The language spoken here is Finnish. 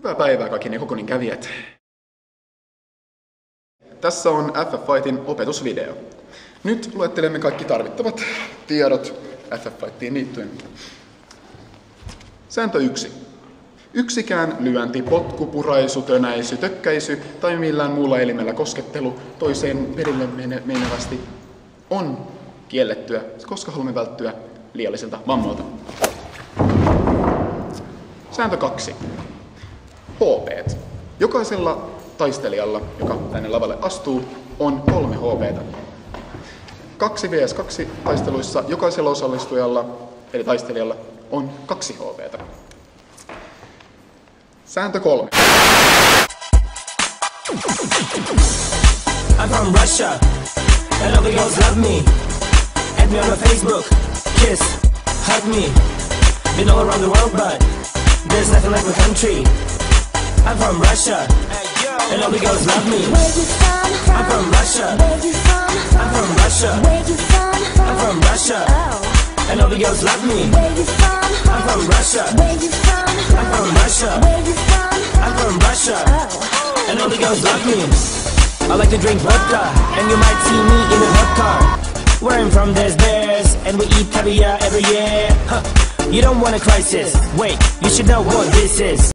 Hyvää päivää kaikki Nekokonin kävijät. Tässä on FF Fightin opetusvideo. Nyt luettelemme kaikki tarvittavat tiedot FF Fightiin liittyen. Sääntö 1. Yksikään lyönti, potku, puraisu, tönäisy, tökkäisy tai millään muulla elimellä koskettelu toiseen perille menevästi on kiellettyä, koska haluamme välttyä liialliselta vammoilta. Sääntö 2. HP. Jokaisella taistelijalla, joka tänne lavalle astuu, on 3 HP:tä. 2 vs 2 taisteluissa jokaisella osallistujalla, eli taistelijalla, on 2 HP:tä. Sääntö 3. I'm from Russia, and all the girls love me. Add me on Facebook, kiss, hug me. Been all around the world, but there's nothing like my country. I'm from Russia, and all the girls love me. Where you from? I'm from Russia. Where you from? I'm from Russia. Where you from? I'm from Russia, Oh. and all the girls love me. Where you from? I'm from Russia. Where you from? I'm from Russia. Where you from? I'm from Russia, Oh. and all the girls love me. I like to drink vodka, and you might see me in a hot car. Where I'm from, there's bears, and we eat caviar every year. Huh. You don't want a crisis. Wait, you should know what this is.